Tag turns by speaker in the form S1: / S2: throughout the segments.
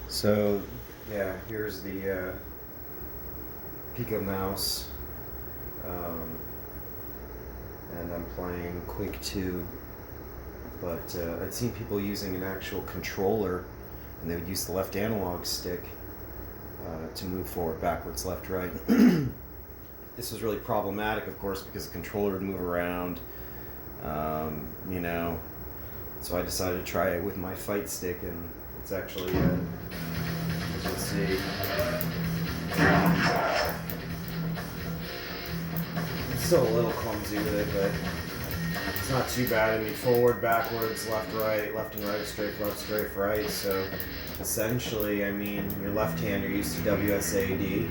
S1: So yeah, here's the Pico mouse, and I'm playing Quake 2. But I'd seen people using an actual controller, and they would use the left analog stick to move forward, backwards, left, right. This was really problematic, of course, because the controller would move around, you know. So I decided to try it with my fight stick, and it's actually, as you'll see, I'm still a little clumsy with it, but it's not too bad. I mean, forward, backwards, left, and right, straight, left, straight, right. So essentially, I mean, your left hand, you're used to WSAD.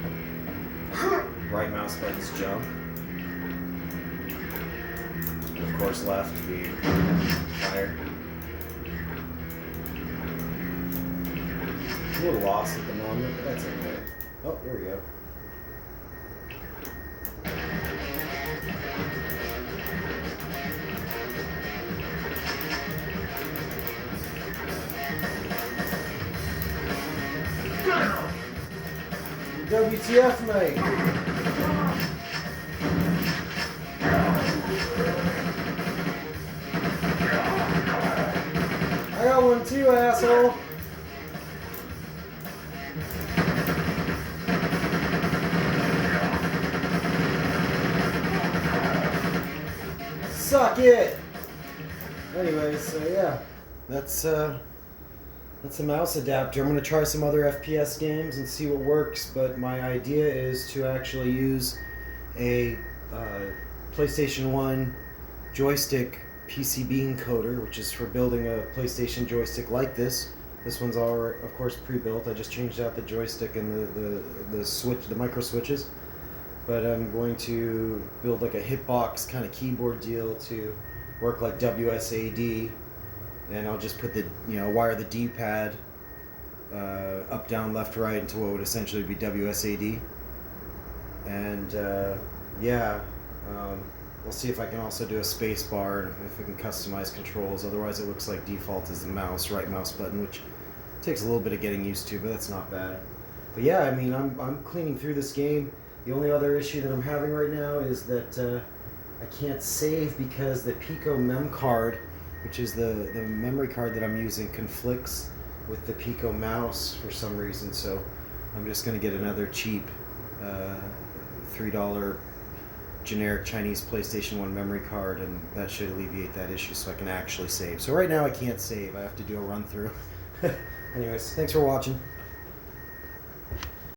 S1: Right mouse button's jump. And of course, left being fire. A little lost at the moment, but that's okay. Oh, there we go. WTF, mate? I got one too, asshole. Suck it! Anyways, so yeah, that's a mouse adapter. I'm going to try some other FPS games and see what works, but my idea is to actually use a PlayStation 1 joystick PCB encoder, which is for building a PlayStation joystick like this. This one's already, of course, pre-built. I just changed out the joystick and the switch, the micro switches. But I'm going to build like a hitbox kind of keyboard deal to work like WSAD. And I'll just put the, wire the D-pad up, down, left, right into what would essentially be WSAD. And we'll see if I can also do a space bar and if I can customize controls. Otherwise, it looks like default is the right mouse button, which takes a little bit of getting used to, but that's not bad. But yeah, I mean, I'm cleaning through this game. The only other issue that I'm having right now is that I can't save because the Pico mem card, which is the memory card that I'm using, conflicts with the Pico mouse for some reason. So I'm just going to get another cheap $3 generic Chinese PlayStation 1 memory card, and that should alleviate that issue so I can actually save. So right now I can't save. I have to do a run through. Anyways, thanks for watching.